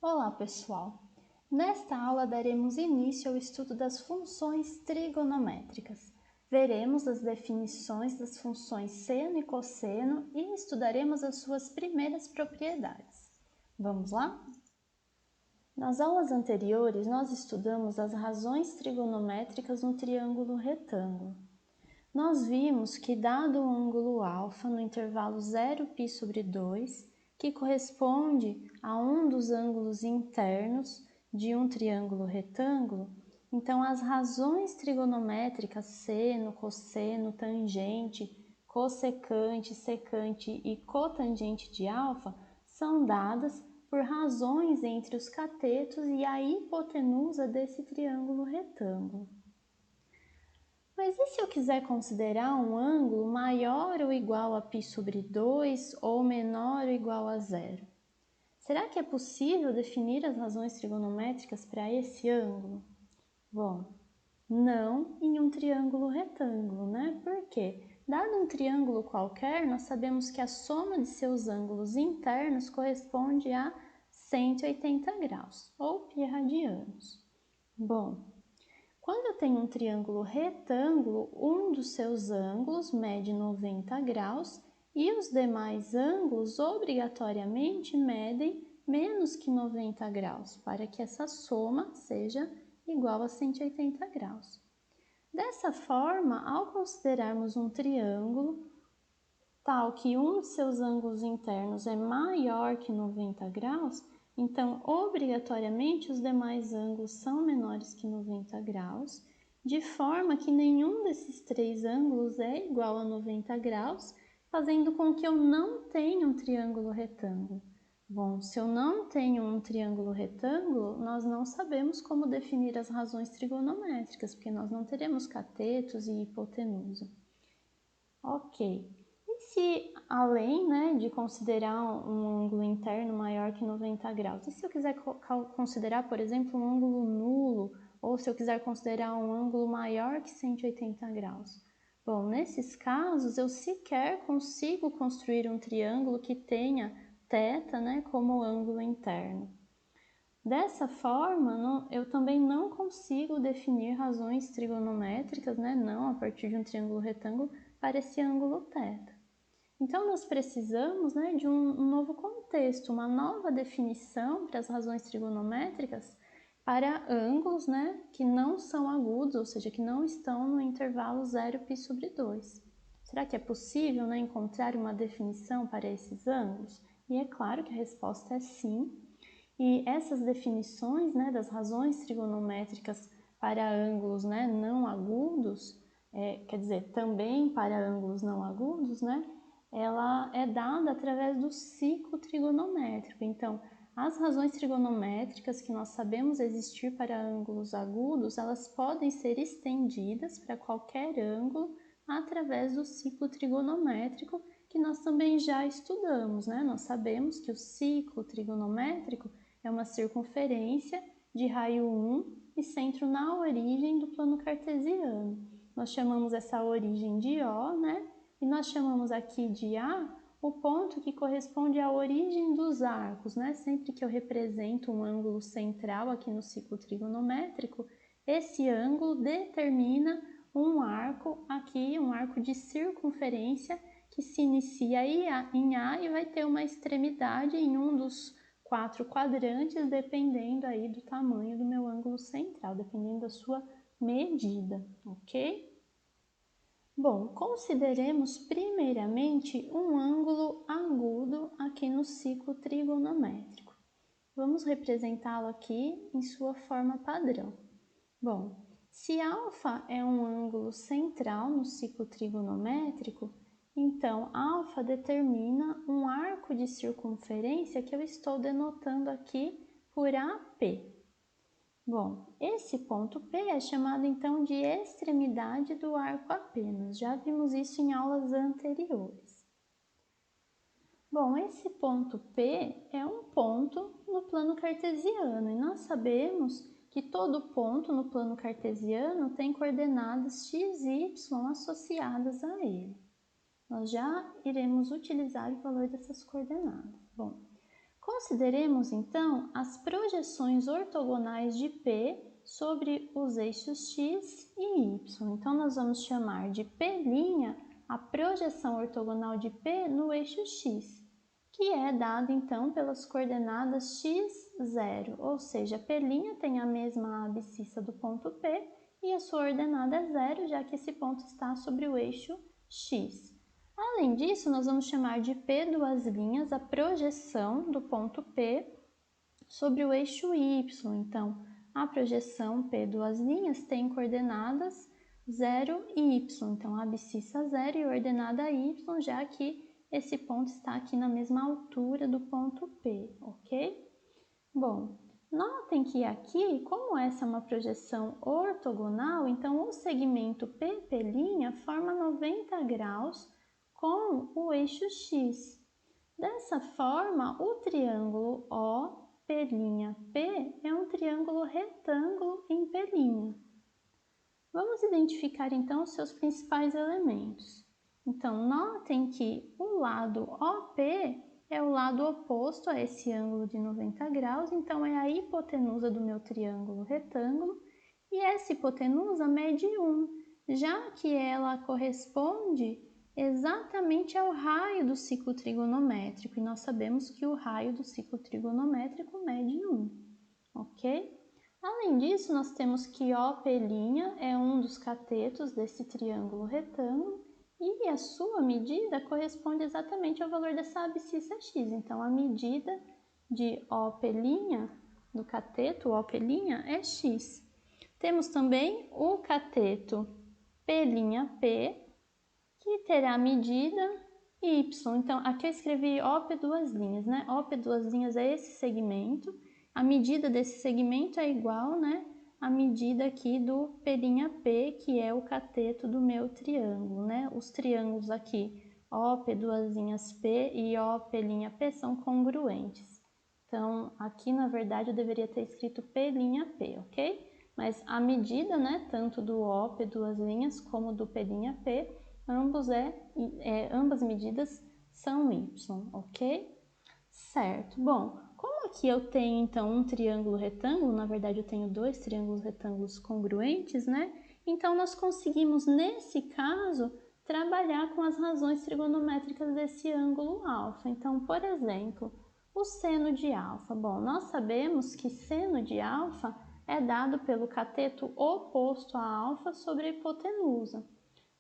Olá, pessoal! Nesta aula daremos início ao estudo das funções trigonométricas. Veremos as definições das funções seno e cosseno e estudaremos as suas primeiras propriedades. Vamos lá? Nas aulas anteriores, nós estudamos as razões trigonométricas no triângulo retângulo. Nós vimos que, dado o ângulo alfa no intervalo 0π/2, que corresponde a um dos ângulos internos de um triângulo retângulo, então as razões trigonométricas seno, cosseno, tangente, cossecante, secante e cotangente de alfa são dadas por razões entre os catetos e a hipotenusa desse triângulo retângulo. Mas e se eu quiser considerar um ângulo maior ou igual a π/2 ou menor ou igual a zero? Será que é possível definir as razões trigonométricas para esse ângulo? Bom, não em um triângulo retângulo, né? Por quê? Dado um triângulo qualquer, nós sabemos que a soma de seus ângulos internos corresponde a 180 graus, ou π radianos. Bom, quando eu tenho um triângulo retângulo, um dos seus ângulos mede 90 graus e os demais ângulos obrigatoriamente medem menos que 90 graus, para que essa soma seja igual a 180 graus. Dessa forma, ao considerarmos um triângulo tal que um de seus ângulos internos é maior que 90 graus, então, obrigatoriamente, os demais ângulos são menores que 90 graus, de forma que nenhum desses três ângulos é igual a 90 graus, fazendo com que eu não tenha um triângulo retângulo. Bom, se eu não tenho um triângulo retângulo, nós não sabemos como definir as razões trigonométricas, porque nós não teremos catetos e hipotenusa. Ok. E se, além, de considerar um ângulo interno maior que 90 graus, e se eu quiser considerar, por exemplo, um ângulo nulo, ou se eu quiser considerar um ângulo maior que 180 graus? Bom, nesses casos, eu sequer consigo construir um triângulo que tenha θ, como ângulo interno. Dessa forma, eu também não consigo definir razões trigonométricas, não a partir de um triângulo retângulo, para esse ângulo θ. Então, nós precisamos de um novo contexto, uma nova definição para as razões trigonométricas para ângulos que não são agudos, ou seja, que não estão no intervalo 0π/2. Será que é possível encontrar uma definição para esses ângulos? E é claro que a resposta é sim. E essas definições das razões trigonométricas para ângulos não agudos, quer dizer, também para ângulos não agudos, ela é dada através do ciclo trigonométrico. Então, as razões trigonométricas que nós sabemos existir para ângulos agudos, elas podem ser estendidas para qualquer ângulo através do ciclo trigonométrico, que nós também já estudamos, Nós sabemos que o ciclo trigonométrico é uma circunferência de raio 1 e centro na origem do plano cartesiano. Nós chamamos essa origem de O, E nós chamamos aqui de A o ponto que corresponde à origem dos arcos, Sempre que eu represento um ângulo central aqui no ciclo trigonométrico, esse ângulo determina um arco aqui, um arco de circunferência que se inicia em A e vai ter uma extremidade em um dos 4 quadrantes, dependendo aí do tamanho do meu ângulo central, dependendo da sua medida, ok? Bom, consideremos primeiramente um ângulo agudo aqui no ciclo trigonométrico. Vamos representá-lo aqui em sua forma padrão. Bom, se α é um ângulo central no ciclo trigonométrico, então α determina um arco de circunferência que eu estou denotando aqui por AP. Bom, esse ponto P é chamado então de extremidade do arco apenas. Já vimos isso em aulas anteriores. Bom, esse ponto P é um ponto no plano cartesiano e nós sabemos que todo ponto no plano cartesiano tem coordenadas x e y associadas a ele. Nós já iremos utilizar o valor dessas coordenadas. Bom, Consideremos, então, as projeções ortogonais de P sobre os eixos x e y. Então, nós vamos chamar de P' a projeção ortogonal de P no eixo x, que é dado, então, pelas coordenadas x, 0, ou seja, P' tem a mesma abscissa do ponto P e a sua ordenada é 0, já que esse ponto está sobre o eixo x. Além disso, nós vamos chamar de P duas linhas a projeção do ponto P sobre o eixo y. Então, a projeção P duas linhas tem coordenadas 0 e y. Então, a abscissa 0 e a ordenada y, já que esse ponto está aqui na mesma altura do ponto P, ok? Bom, notem que aqui, como essa é uma projeção ortogonal, então o segmento PP' forma 90 graus com o eixo x. Dessa forma, o triângulo OP'P é um triângulo retângulo em P'. Vamos identificar então os seus principais elementos. Então, notem que o lado OP é o lado oposto a esse ângulo de 90 graus, então é a hipotenusa do meu triângulo retângulo, e essa hipotenusa mede 1, já que ela corresponde exatamente ao raio do ciclo trigonométrico, e nós sabemos que o raio do ciclo trigonométrico mede 1, ok? Além disso, nós temos que OP' é um dos catetos desse triângulo retângulo e a sua medida corresponde exatamente ao valor dessa abscissa x. Então, a medida de OP' do cateto OP' é x. Temos também o cateto P'P, que terá a medida y. Então, aqui eu escrevi OP duas linhas, né? OP duas linhas é esse segmento. A medida desse segmento é igual, né, à medida aqui do P'P, que é o cateto do meu triângulo, né? Os triângulos aqui, OP duas linhas P e OP'P são congruentes. Então, aqui, na verdade, eu deveria ter escrito P'P, ok? Mas a medida, né, tanto do OP duas linhas como do P'P, ambas medidas são y, ok? Certo. Bom, como aqui eu tenho então um triângulo retângulo, na verdade eu tenho dois triângulos retângulos congruentes, né? Então nós conseguimos, nesse caso, trabalhar com as razões trigonométricas desse ângulo alfa. Então, por exemplo, o seno de alfa. Bom, nós sabemos que seno de alfa é dado pelo cateto oposto a alfa sobre a hipotenusa.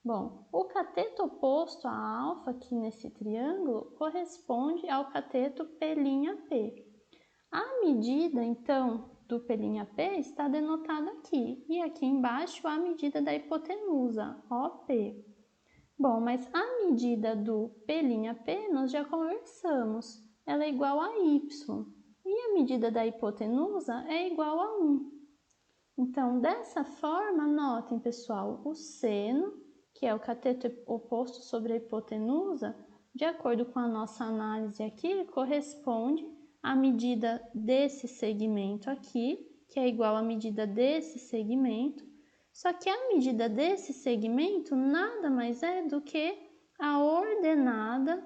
Bom, o cateto oposto a alfa aqui nesse triângulo corresponde ao cateto P'P. A medida, então, do P'P está denotada aqui, e aqui embaixo a medida da hipotenusa, OP. Bom, mas a medida do P'P nós já conversamos, ela é igual a y, e a medida da hipotenusa é igual a 1. Então, dessa forma, notem, pessoal, o seno, que é o cateto oposto sobre a hipotenusa, de acordo com a nossa análise aqui, corresponde à medida desse segmento aqui, que é igual à medida desse segmento, só que a medida desse segmento nada mais é do que a ordenada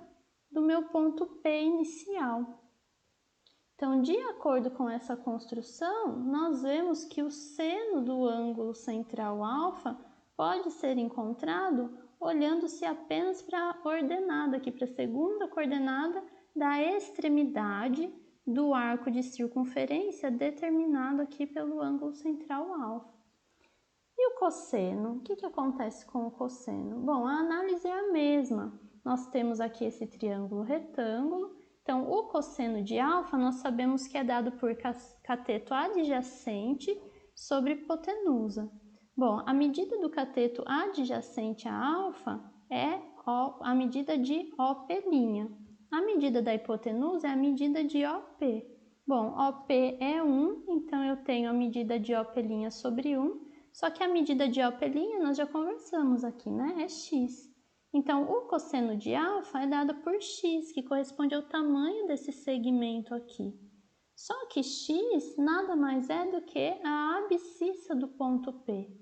do meu ponto P inicial. Então, de acordo com essa construção, nós vemos que o seno do ângulo central alfa pode ser encontrado olhando-se apenas para a ordenada, aqui para a segunda coordenada da extremidade do arco de circunferência determinado aqui pelo ângulo central alfa. E o cosseno? O que acontece com o cosseno? Bom, a análise é a mesma. Nós temos aqui esse triângulo retângulo. Então, o cosseno de alfa nós sabemos que é dado por cateto adjacente sobre hipotenusa. Bom, a medida do cateto adjacente a alfa é a medida de OP'. A medida da hipotenusa é a medida de OP. Bom, OP é 1, então eu tenho a medida de OP' sobre 1, só que a medida de OP' nós já conversamos aqui, né? É x. Então, o cosseno de alfa é dado por x, que corresponde ao tamanho desse segmento aqui. Só que x nada mais é do que a abscissa do ponto P.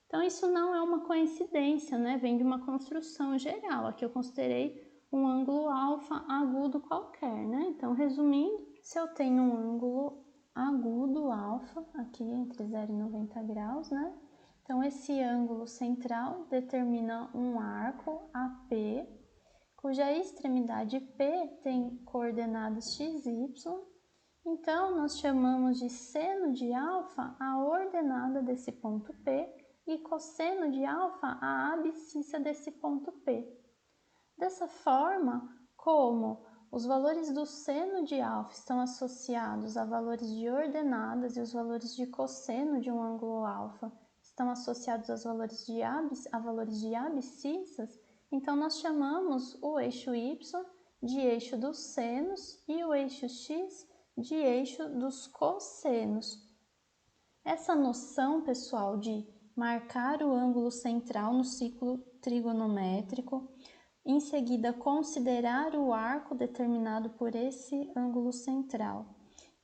Então, isso não é uma coincidência, né? Vem de uma construção geral. Aqui eu considerei um ângulo alfa agudo qualquer, né? Então, resumindo, se eu tenho um ângulo agudo alfa, aqui entre 0 e 90 graus, né? Então, esse ângulo central determina um arco AP, cuja extremidade P tem coordenadas x, y. Então, nós chamamos de seno de alfa a ordenada desse ponto P e cosseno de alfa a abscissa desse ponto P. Dessa forma, como os valores do seno de alfa estão associados a valores de ordenadas e os valores de cosseno de um ângulo alfa estão associados a valores de abscissas, então nós chamamos o eixo y de eixo dos senos e o eixo x de eixo dos cossenos. Essa noção, pessoal, de marcar o ângulo central no ciclo trigonométrico, em seguida considerar o arco determinado por esse ângulo central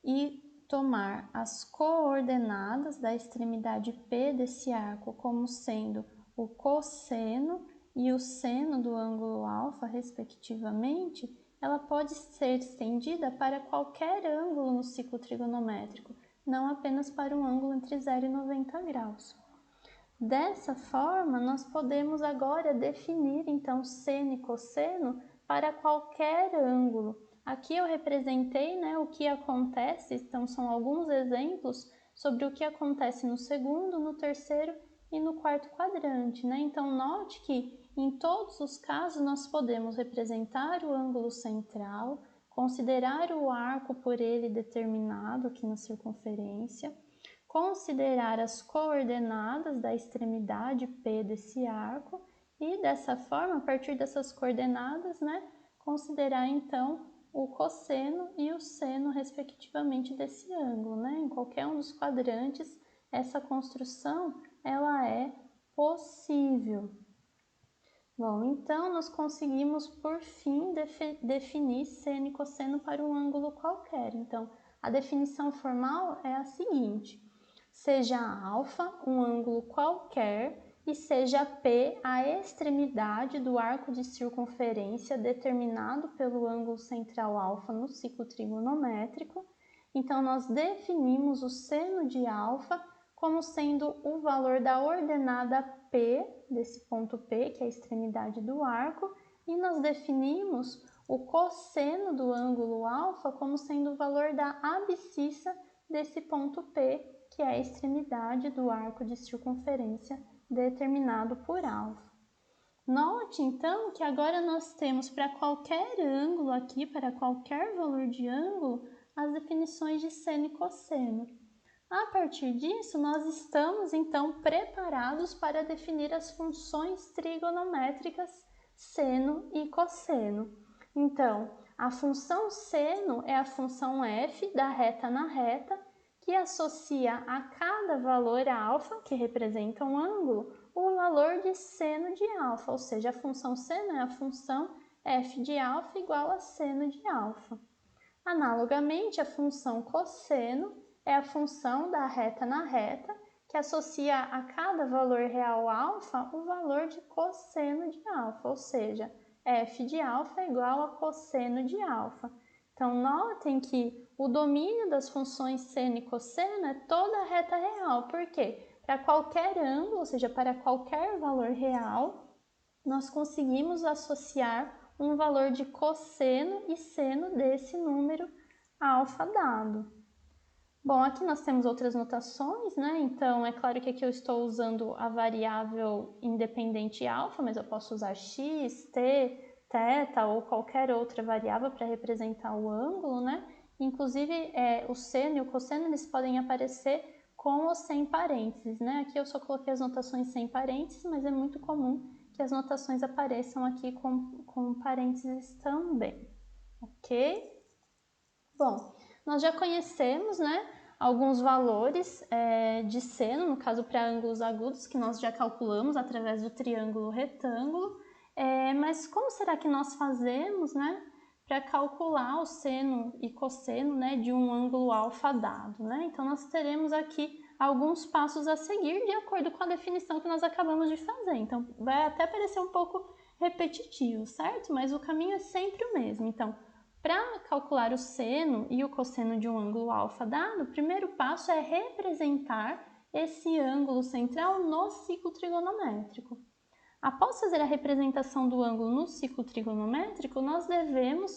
e tomar as coordenadas da extremidade P desse arco como sendo o cosseno e o seno do ângulo alfa, respectivamente, ela pode ser estendida para qualquer ângulo no ciclo trigonométrico, não apenas para um ângulo entre 0 e 90 graus. Dessa forma, nós podemos agora definir, então, seno e cosseno para qualquer ângulo. Aqui eu representei, né, o que acontece, então são alguns exemplos sobre o que acontece no segundo, no terceiro e no quarto quadrante, né? Então, note que em todos os casos nós podemos representar o ângulo central, considerar o arco por ele determinado aqui na circunferência, considerar as coordenadas da extremidade P desse arco e, dessa forma, a partir dessas coordenadas, né, considerar então o cosseno e o seno, respectivamente, desse ângulo, né? Em qualquer um dos quadrantes, essa construção ela é possível. Bom, então nós conseguimos, por fim, definir seno e cosseno para um ângulo qualquer. Então, a definição formal é a seguinte: seja alfa um ângulo qualquer e seja P a extremidade do arco de circunferência determinado pelo ângulo central alfa no ciclo trigonométrico. Então, nós definimos o seno de alfa como sendo o valor da ordenada P, desse ponto P, que é a extremidade do arco, e nós definimos o cosseno do ângulo alfa como sendo o valor da abscissa desse ponto P, que é a extremidade do arco de circunferência determinado por alfa. Note, então, que agora nós temos para qualquer ângulo aqui, para qualquer valor de ângulo, as definições de seno e cosseno. A partir disso, nós estamos, então, preparados para definir as funções trigonométricas seno e cosseno. Então, a função seno é a função f da reta na reta, que associa a cada valor alfa, que representa um ângulo, o valor de seno de alfa, ou seja, a função seno é a função f de alfa igual a seno de alfa. Analogamente, a função cosseno é a função da reta na reta, que associa a cada valor real alfa o valor de cosseno de alfa, ou seja, f de alfa é igual a cosseno de alfa. Então, notem que o domínio das funções seno e cosseno é toda a reta real. Por quê? Para qualquer ângulo, ou seja, para qualquer valor real, nós conseguimos associar um valor de cosseno e seno desse número alfa dado. Bom, aqui nós temos outras notações, né? Então, é claro que aqui eu estou usando a variável independente alfa, mas eu posso usar x, t, θ ou qualquer outra variável para representar o ângulo, né? Inclusive, o seno e o cosseno, eles podem aparecer com ou sem parênteses, né? Aqui eu só coloquei as notações sem parênteses, mas é muito comum que as notações apareçam aqui com parênteses também, ok? Bom, nós já conhecemos, né, alguns valores de seno, no caso para ângulos agudos, que nós já calculamos através do triângulo retângulo, mas como será que nós fazemos, né, para calcular o seno e cosseno, né, de um ângulo alfa dado, né? Então, nós teremos aqui alguns passos a seguir de acordo com a definição que nós acabamos de fazer. Então, vai até parecer um pouco repetitivo, certo? Mas o caminho é sempre o mesmo. Então, Para calcular o seno e o cosseno de um ângulo alfa dado, o primeiro passo é representar esse ângulo central no ciclo trigonométrico. Após fazer a representação do ângulo no ciclo trigonométrico, nós devemos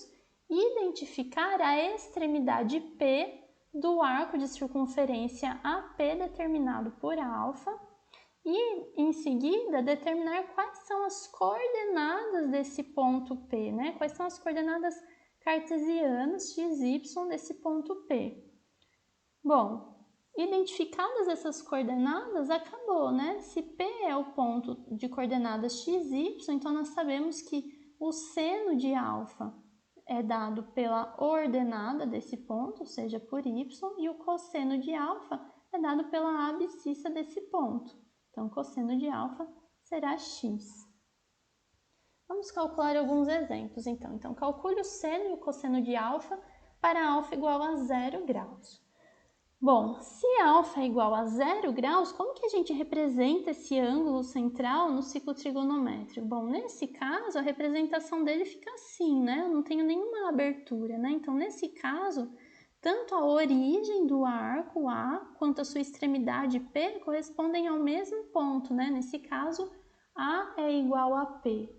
identificar a extremidade P do arco de circunferência AP determinado por alfa e, em seguida, determinar quais são as coordenadas desse ponto P, né? Quais são as coordenadas cartesianas x, y desse ponto P. Bom, identificadas essas coordenadas, acabou, né? Se P é o ponto de coordenadas x, y, então nós sabemos que o seno de alfa é dado pela ordenada desse ponto, ou seja, por y, e o cosseno de alfa é dado pela abscissa desse ponto. Então, o cosseno de alfa será x. Vamos calcular alguns exemplos, então. Então, calcule o seno e o cosseno de alfa para alfa igual a 0 graus. Bom, se alfa é igual a 0 graus, como que a gente representa esse ângulo central no ciclo trigonométrico? Bom, nesse caso, a representação dele fica assim, né? Eu não tenho nenhuma abertura, né? Então, nesse caso, tanto a origem do arco A quanto a sua extremidade P correspondem ao mesmo ponto, né? Nesse caso, A é igual a P.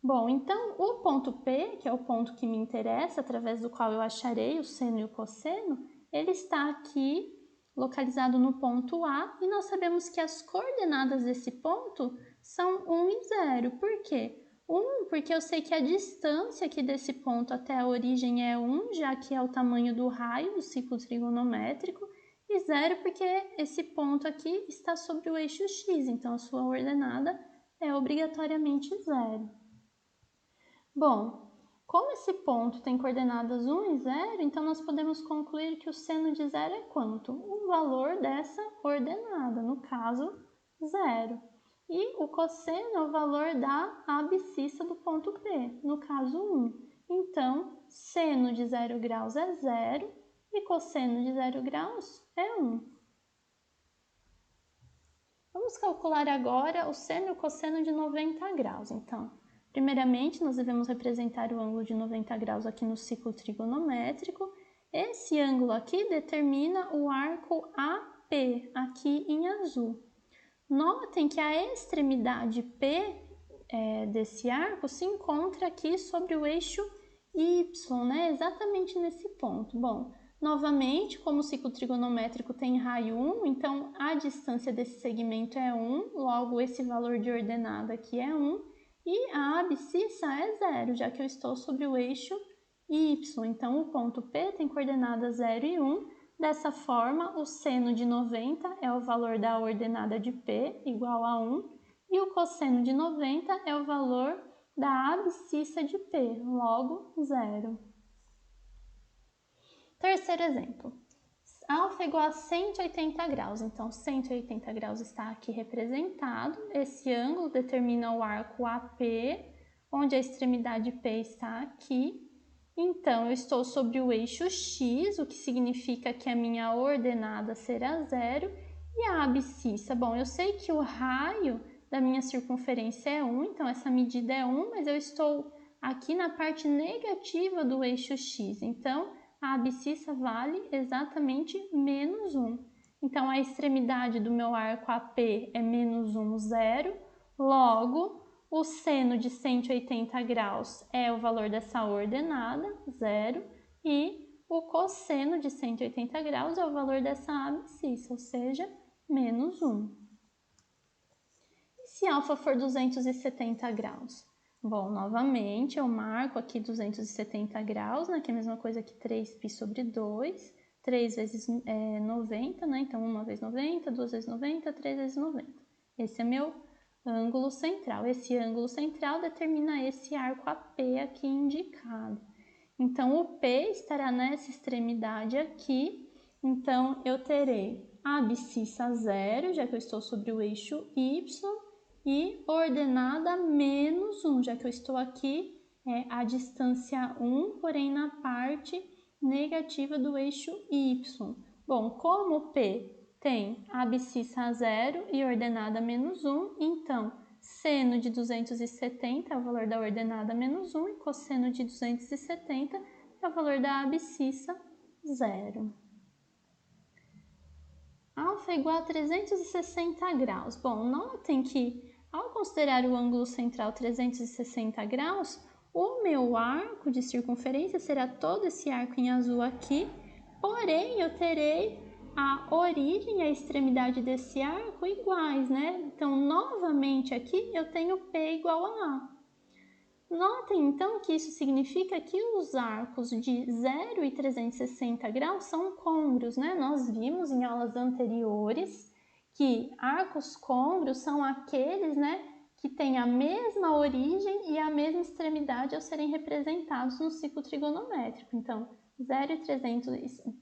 Bom, então, o ponto P, que é o ponto que me interessa, através do qual eu acharei o seno e o cosseno, ele está aqui localizado no ponto A e nós sabemos que as coordenadas desse ponto são 1 e 0. Por quê? 1, porque eu sei que a distância aqui desse ponto até a origem é 1, já que é o tamanho do raio do ciclo trigonométrico, e 0 porque esse ponto aqui está sobre o eixo x, então a sua ordenada é obrigatoriamente 0. Bom, como esse ponto tem coordenadas 1 e 0, então nós podemos concluir que o seno de 0 é quanto? O valor dessa ordenada, no caso, 0. E o cosseno é o valor da abscissa do ponto P, no caso 1. Então, seno de 0 graus é 0 e cosseno de 0 graus é 1. Vamos calcular agora o seno e o cosseno de 90 graus, então. Primeiramente, nós devemos representar o ângulo de 90 graus aqui no ciclo trigonométrico. Esse ângulo aqui determina o arco AP, aqui em azul. Notem que a extremidade P desse arco se encontra aqui sobre o eixo Y, né? Exatamente nesse ponto. Bom, novamente, como o ciclo trigonométrico tem raio 1, então a distância desse segmento é 1, logo esse valor de ordenada aqui é 1, e a abscissa é 0, já que eu estou sobre o eixo Y. Então, o ponto P tem coordenadas 0 e 1. Dessa forma, o seno de 90 é o valor da ordenada de P, igual a 1, e o cosseno de 90 é o valor da abscissa de P, logo 0. Terceiro exemplo. Alfa é igual a 180 graus, então 180 graus está aqui representado. Esse ângulo determina o arco AP, onde a extremidade P está aqui. Então, eu estou sobre o eixo X, o que significa que a minha ordenada será 0. E a abscissa? Bom, eu sei que o raio da minha circunferência é 1, então essa medida é 1, mas eu estou aqui na parte negativa do eixo X. Então, a abscissa vale exatamente menos 1. Então, a extremidade do meu arco AP é menos 1, 0. Logo, o seno de 180 graus é o valor dessa ordenada, 0. E o cosseno de 180 graus é o valor dessa abscissa, ou seja, menos 1. E se alfa for 270 graus? Bom, novamente, eu marco aqui 270 graus, né, que é a mesma coisa que 3π sobre 2, 3 vezes 90, né, então 1 vezes 90, 2 vezes 90, 3 vezes 90. Esse é meu ângulo central. Esse ângulo central determina esse arco AP aqui indicado. Então, o P estará nessa extremidade aqui, então eu terei a abscissa 0, já que eu estou sobre o eixo Y, e ordenada menos 1, já que eu estou aqui a distância 1, porém na parte negativa do eixo Y. Bom, como o P tem abscissa 0 e ordenada menos 1, então seno de 270 é o valor da ordenada menos 1 e cosseno de 270 e o valor da abscissa, 0. Alfa é igual a 360 graus. Bom, notem que ao considerar o ângulo central 360 graus, o meu arco de circunferência será todo esse arco em azul aqui, porém eu terei a origem e a extremidade desse arco iguais, né? Então, novamente aqui eu tenho P igual a A. Notem, então, que isso significa que os arcos de 0 e 360 graus são côngruos, né? Nós vimos em aulas anteriores que arcos côngruos são aqueles, né, que têm a mesma origem e a mesma extremidade ao serem representados no ciclo trigonométrico. Então, 0 e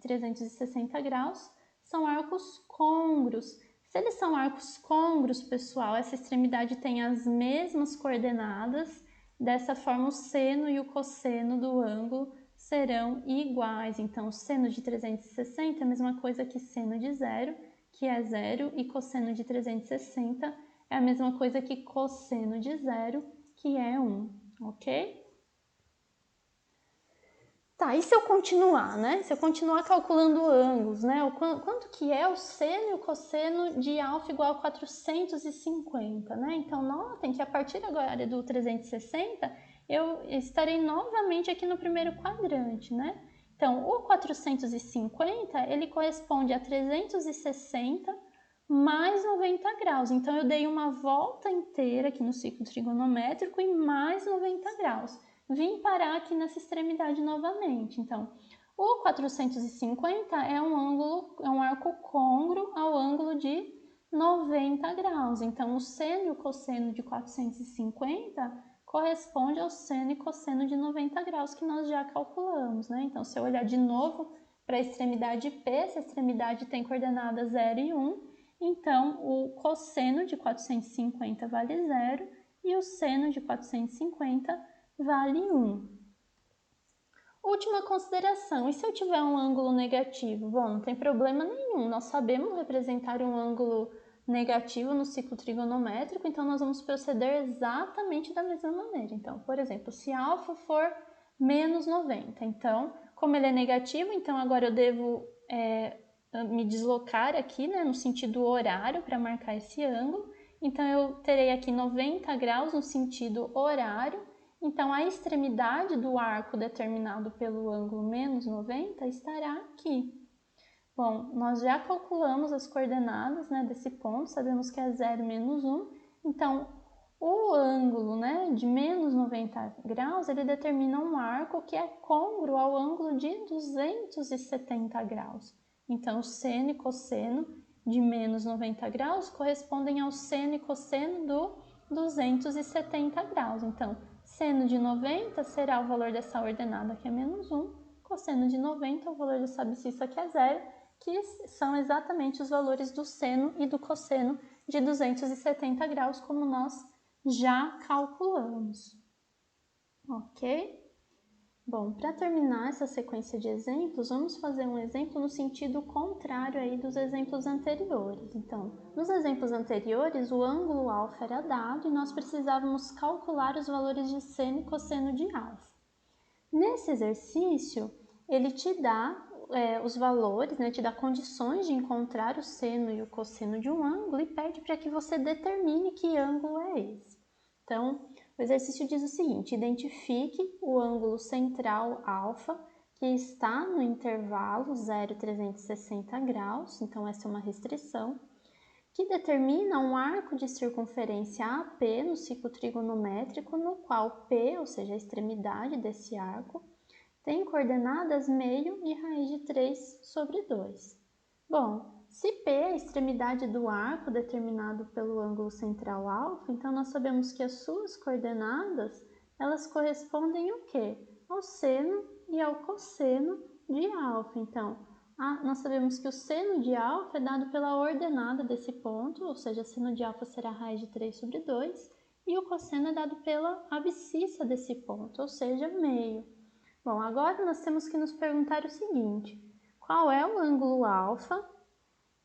360 graus são arcos côngruos. Se eles são arcos côngruos, pessoal, essa extremidade tem as mesmas coordenadas. Dessa forma, o seno e o cosseno do ângulo serão iguais. Então, o seno de 360 é a mesma coisa que seno de 0, que é 0, e cosseno de 360 é a mesma coisa que cosseno de 0, que é 1, ok? Tá, e se eu continuar, né? Se eu continuar calculando ângulos, né? Quanto que é o seno e o cosseno de alfa igual a 450, né? Então, notem que a partir agora do 360, eu estarei novamente aqui no primeiro quadrante, né? Então, o 450, ele corresponde a 360 mais 90 graus. Então, eu dei uma volta inteira aqui no ciclo trigonométrico e mais 90 graus. Vim parar aqui nessa extremidade novamente. Então, o 450 é um arco côngruo ao ângulo de 90 graus. Então, o seno e o cosseno de 450 corresponde ao seno e cosseno de 90 graus que nós já calculamos, né? Então, se eu olhar de novo para a extremidade P, essa extremidade tem coordenadas 0 e 1, então o cosseno de 450 vale 0 e o seno de 450 vale 1. Última consideração, e se eu tiver um ângulo negativo? Bom, não tem problema nenhum, nós sabemos representar um ângulo negativo no ciclo trigonométrico, então nós vamos proceder exatamente da mesma maneira. Então, por exemplo, se alfa for menos 90, então, como ele é negativo, então agora eu devo me deslocar aqui, né, no sentido horário para marcar esse ângulo. Então, eu terei aqui 90 graus no sentido horário. Então, a extremidade do arco determinado pelo ângulo menos 90 estará aqui. Bom, nós já calculamos as coordenadas, né, desse ponto, sabemos que é 0 menos 1. Então, o ângulo, né, de menos 90 graus, ele determina um arco que é côngruo ao ângulo de 270 graus. Então, o seno e cosseno de menos 90 graus correspondem ao seno e cosseno do 270 graus. Então, seno de 90 será o valor dessa ordenada que é menos 1, cosseno de 90 é o valor dessa abscissa que é 0, que são exatamente os valores do seno e do cosseno de 270 graus, como nós já calculamos. Ok? Bom, para terminar essa sequência de exemplos, vamos fazer um exemplo no sentido contrário aí dos exemplos anteriores. Então, nos exemplos anteriores, o ângulo alfa era dado e nós precisávamos calcular os valores de seno e cosseno de alfa. Nesse exercício, ele te dá os valores, né, te dá condições de encontrar o seno e o cosseno de um ângulo e pede para que você determine que ângulo é esse. Então, o exercício diz o seguinte: identifique o ângulo central alfa que está no intervalo 0,360 graus, então essa é uma restrição, que determina um arco de circunferência AP no ciclo trigonométrico, no qual P, ou seja, a extremidade desse arco, tem coordenadas meio e raiz de 3 sobre 2. Bom, se P é a extremidade do arco determinado pelo ângulo central alfa, então nós sabemos que as suas coordenadas, elas correspondem ao quê? Ao seno e ao cosseno de alfa. Então, nós sabemos que o seno de alfa é dado pela ordenada desse ponto, ou seja, seno de alfa será raiz de 3 sobre 2, e o cosseno é dado pela abscissa desse ponto, ou seja, meio. Bom, agora nós temos que nos perguntar o seguinte: qual é o ângulo alfa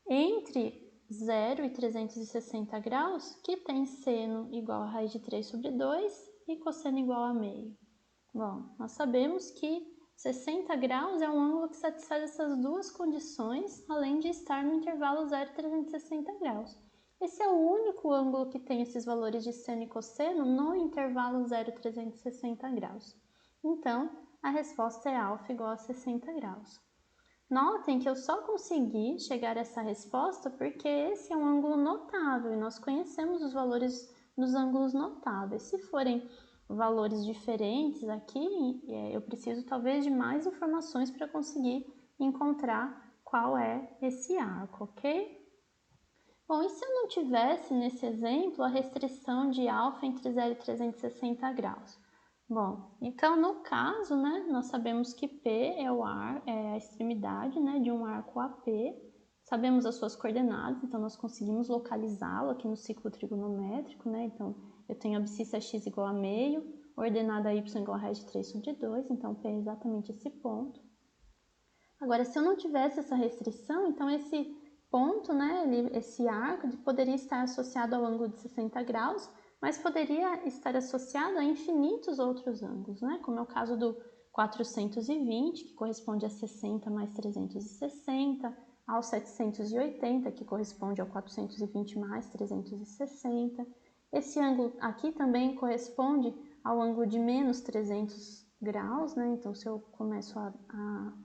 entre 0 e 360 graus que tem seno igual a raiz de 3 sobre 2 e cosseno igual a meio? Bom, nós sabemos que 60 graus é um ângulo que satisfaz essas duas condições, além de estar no intervalo 0 e 360 graus. Esse é o único ângulo que tem esses valores de seno e cosseno no intervalo 0 e 360 graus. Então, a resposta é alfa igual a 60 graus. Notem que eu só consegui chegar a essa resposta porque esse é um ângulo notável e nós conhecemos os valores dos ângulos notáveis. Se forem valores diferentes aqui, eu preciso talvez de mais informações para conseguir encontrar qual é esse arco, ok? Bom, e se eu não tivesse nesse exemplo a restrição de alfa entre 0 e 360 graus? Bom, então no caso, né, nós sabemos que P é a extremidade, né, de um arco AP, sabemos as suas coordenadas, então nós conseguimos localizá-lo aqui no ciclo trigonométrico, né, então eu tenho a abscissa x igual a meio, ordenada y igual a raiz de 3 sobre 2, então P é exatamente esse ponto. Agora, se eu não tivesse essa restrição, então esse ponto, né, esse arco, poderia estar associado ao ângulo de 60 graus, mas poderia estar associado a infinitos outros ângulos, né, como é o caso do 420, que corresponde a 60 mais 360, ao 780, que corresponde ao 420 mais 360. Esse ângulo aqui também corresponde ao ângulo de menos 300 graus, né? Então, se eu começo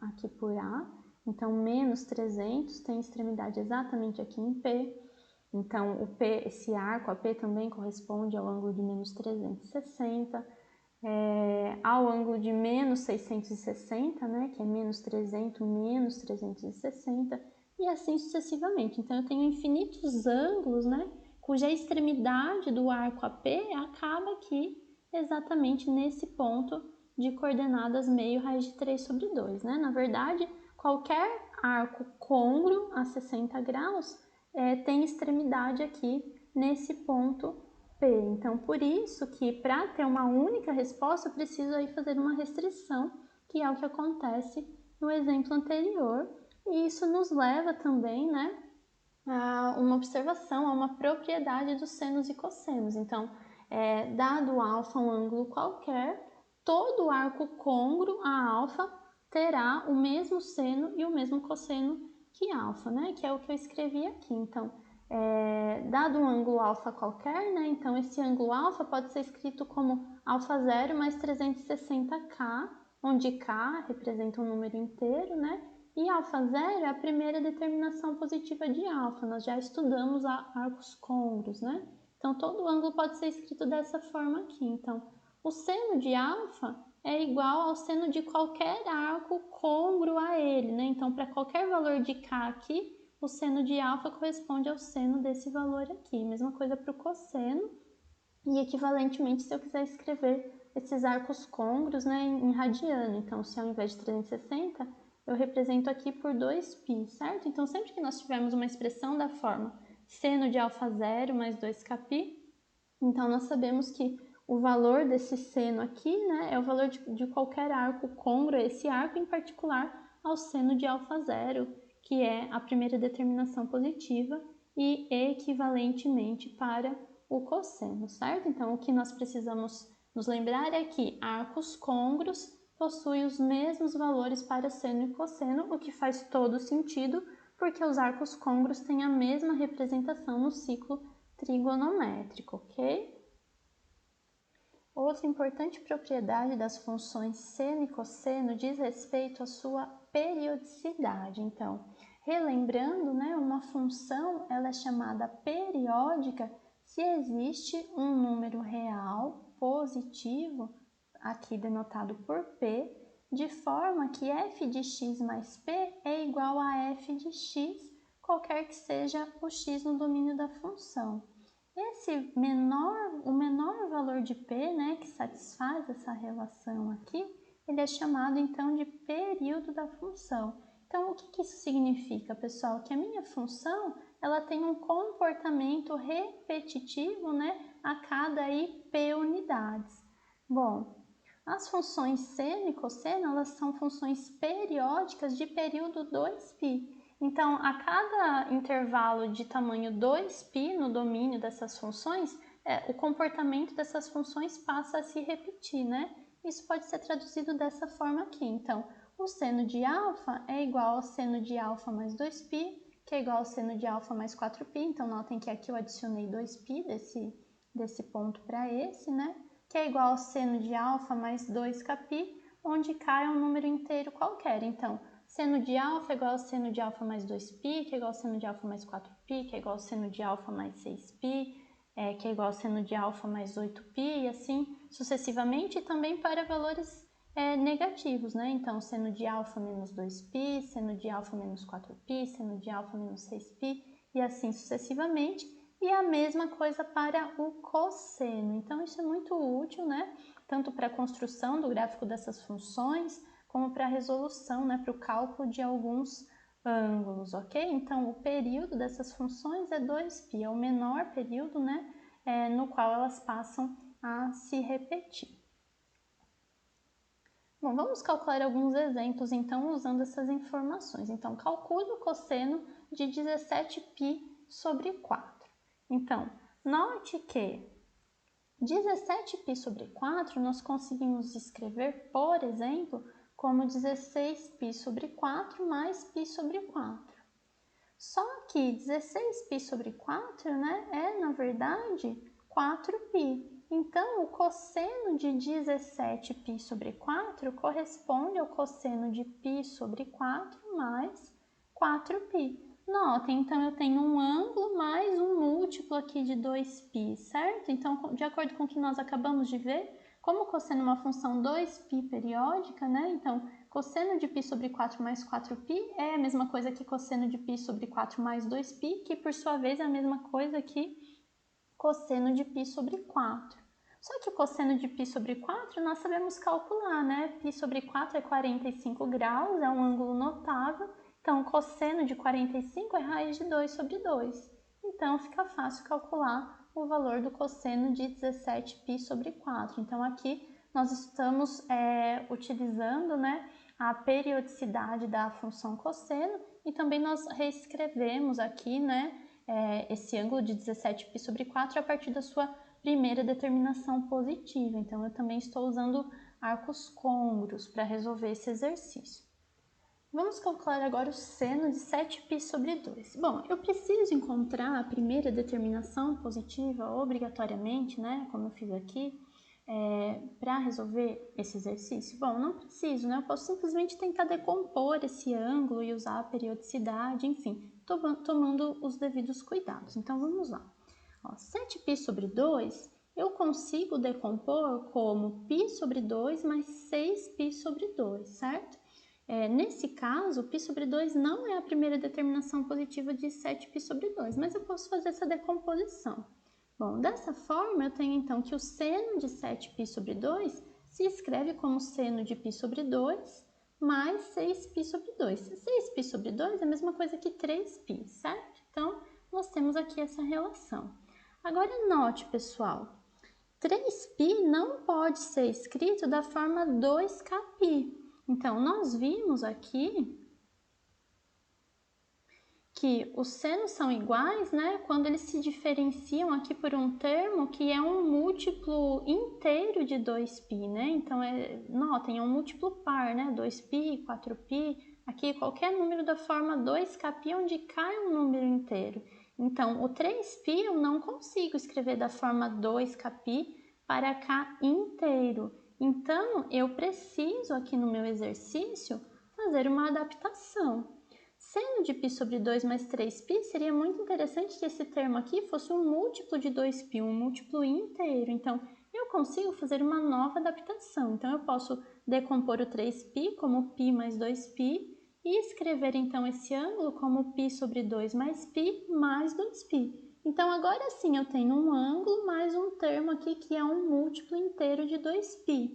aqui por A, então menos 300 tem extremidade exatamente aqui em P. Então, o P, esse arco AP também corresponde ao ângulo de menos 360, ao ângulo de menos 660, né? Que é menos 300, menos 360, e assim sucessivamente. Então, eu tenho infinitos ângulos, né? Cuja extremidade do arco AP acaba aqui exatamente nesse ponto de coordenadas meio raiz de 3 sobre 2, né? Na verdade, qualquer arco côngruo a 60 graus tem extremidade aqui nesse ponto P. Então, por isso que para ter uma única resposta, eu preciso aí fazer uma restrição, que é o que acontece no exemplo anterior. E isso nos leva também, né, a uma observação, a uma propriedade dos senos e cossenos. Então, dado alfa um ângulo qualquer, todo arco côngruo a alfa terá o mesmo seno e o mesmo cosseno que alfa, né? Que é o que eu escrevi aqui. Então, dado um ângulo alfa qualquer, né? Então, esse ângulo alfa pode ser escrito como alfa 0 mais 360K, onde K representa um número inteiro, né? E alfa 0 é a primeira determinação positiva de alfa. Nós já estudamos arcos côngruos, né? Então, todo ângulo pode ser escrito dessa forma aqui. Então, o seno de alfa é igual ao seno de qualquer arco côngruo a ele, né? Então, para qualquer valor de K aqui, o seno de alfa corresponde ao seno desse valor aqui. Mesma coisa para o cosseno. E equivalentemente, se eu quiser escrever esses arcos côngruos, né, em radiano. Então, se ao invés de 360, eu represento aqui por 2π, certo? Então, sempre que nós tivermos uma expressão da forma seno de alfa 0 mais 2kπ, então nós sabemos que o valor desse seno aqui, né, é o valor de qualquer arco côngruo, esse arco em particular, ao seno de alfa 0, que é a primeira determinação positiva, e equivalentemente para o cosseno, certo? Então, o que nós precisamos nos lembrar é que arcos côngruos possuem os mesmos valores para seno e cosseno, o que faz todo sentido, porque os arcos côngruos têm a mesma representação no ciclo trigonométrico, ok? Outra importante propriedade das funções seno e cosseno diz respeito à sua periodicidade. Então, relembrando, né, uma função ela é chamada periódica se existe um número real positivo, aqui denotado por P, de forma que f de x mais p é igual a f de x, qualquer que seja o x no domínio da função. O menor valor de P, né, que satisfaz essa relação aqui, ele é chamado então de período da função. Então, o que isso significa, pessoal? Que a minha função, ela tem um comportamento repetitivo, né, a cada P unidades. Bom, as funções seno e cosseno, elas são funções periódicas de período 2π. Então, a cada intervalo de tamanho 2π no domínio dessas funções, o comportamento dessas funções passa a se repetir, né? isso pode ser traduzido dessa forma aqui. Então, o seno de alfa é igual ao seno de alfa mais 2π, que é igual ao seno de alfa mais 4π. Então, notem que aqui eu adicionei 2π desse ponto para esse, né? Que é igual ao seno de alfa mais 2kπ, onde k é um número inteiro qualquer. Então, seno de alfa é igual ao seno de alfa mais 2π, que é igual ao seno de alfa mais 4π, que é igual ao seno de alfa mais 6π, que é igual ao seno de alfa mais 8π, e assim sucessivamente, e também para valores negativos, né? Então, seno de alfa menos 2π, seno de alfa menos 4π, seno de alfa menos 6π, e assim sucessivamente. E a mesma coisa para o cosseno. Então, isso é muito útil, né? Tanto para a construção do gráfico dessas funções, como para a resolução, né? Para o cálculo de alguns ângulos, ok? Então, o período dessas funções é 2π, é o menor período, né? No qual elas passam a se repetir. Bom, vamos calcular alguns exemplos, então, usando essas informações. Então, calcule o cosseno de 17π sobre 4. Então, note que 17π sobre 4 nós conseguimos escrever, por exemplo, como 16π sobre 4 mais π sobre 4. Só que 16π sobre 4, né, é, na verdade, 4π. Então, o cosseno de 17π sobre 4 corresponde ao cosseno de π sobre 4 mais 4π. Notem, então, eu tenho um ângulo mais um múltiplo aqui de 2π, certo? Então, de acordo com o que nós acabamos de ver, como o cosseno é uma função 2π periódica, né? Então, cosseno de π sobre 4 mais 4π é a mesma coisa que cosseno de π sobre 4 mais 2π, que por sua vez é a mesma coisa que cosseno de π sobre 4. Só que o cosseno de π sobre 4 nós sabemos calcular, né? Π sobre 4 é 45 graus, é um ângulo notável, então o cosseno de 45 é raiz de 2 sobre 2. Então fica fácil calcular o valor do cosseno de 17π sobre 4. Então aqui nós estamos utilizando, né, a periodicidade da função cosseno e também nós reescrevemos aqui, né, esse ângulo de 17π sobre 4 a partir da sua primeira determinação positiva. Então, eu também estou usando arcos côngruos para resolver esse exercício. Vamos calcular agora o seno de 7π sobre 2. Bom, eu preciso encontrar a primeira determinação positiva obrigatoriamente, né, como eu fiz aqui, para resolver esse exercício? Bom, não preciso, né? Eu posso simplesmente tentar decompor esse ângulo e usar a periodicidade, enfim, tomando os devidos cuidados. Então, vamos lá. 7π sobre 2 eu consigo decompor como π sobre 2 mais 6π sobre 2, certo? Nesse caso, π sobre 2 não é a primeira determinação positiva de 7π sobre 2, mas eu posso fazer essa decomposição. Bom, dessa forma, eu tenho então que o seno de 7π sobre 2 se escreve como seno de π sobre 2 mais 6π sobre 2. 6π sobre 2 é a mesma coisa que 3π, certo? Então, nós temos aqui essa relação. Agora, note, pessoal, 3π não pode ser escrito da forma 2kπ. Então, nós vimos aqui que os senos são iguais, né, quando eles se diferenciam aqui por um termo que é um múltiplo inteiro de 2π, né? Então, notem, é um múltiplo par, né? 2π, 4π, aqui qualquer número da forma 2kπ onde k é um número inteiro. Então, o 3π eu não consigo escrever da forma 2kπ para k inteiro. Então, eu preciso aqui no meu exercício fazer uma adaptação. Seno de π sobre 2 mais 3π seria muito interessante que esse termo aqui fosse um múltiplo de 2π, um múltiplo inteiro. Então, eu consigo fazer uma nova adaptação. Então, eu posso decompor o 3π como π mais 2π e escrever, então, esse ângulo como π sobre 2 mais π mais 2π. Então, agora sim, eu tenho um ângulo mais um termo aqui que é um múltiplo inteiro de 2π.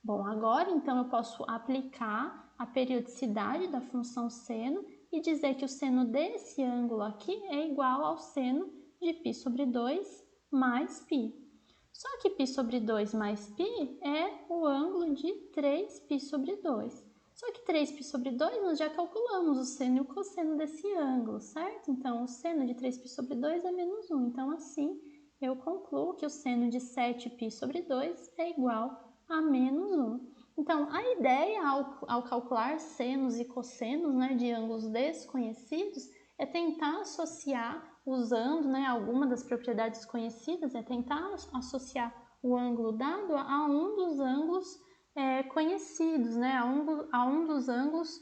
Bom, agora, então, eu posso aplicar a periodicidade da função seno e dizer que o seno desse ângulo aqui é igual ao seno de π sobre 2 mais π. Só que π sobre 2 mais π é o ângulo de 3π sobre 2. Só que 3π sobre 2 nós já calculamos o seno e o cosseno desse ângulo, certo? Então, o seno de 3π sobre 2 é menos 1. Então, assim, eu concluo que o seno de 7π sobre 2 é igual a menos 1. Então, a ideia ao calcular senos e cossenos, né, de ângulos desconhecidos é tentar associar, usando, né, alguma das propriedades conhecidas, é tentar associar o ângulo dado a um dos ângulos conhecidos, né, a um dos ângulos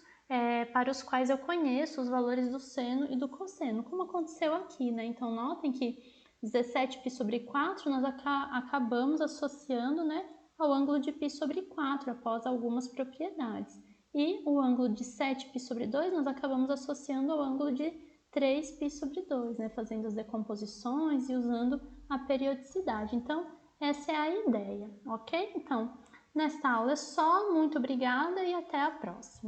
para os quais eu conheço os valores do seno e do cosseno, como aconteceu aqui, né? Então, notem que 17π sobre 4 nós acabamos associando, né, ao ângulo de π sobre 4, após algumas propriedades. E o ângulo de 7π sobre 2 nós acabamos associando ao ângulo de 3π sobre 2, né, fazendo as decomposições e usando a periodicidade. Então, essa é a ideia, ok? Então, nesta aula é só, muito obrigada e até a próxima!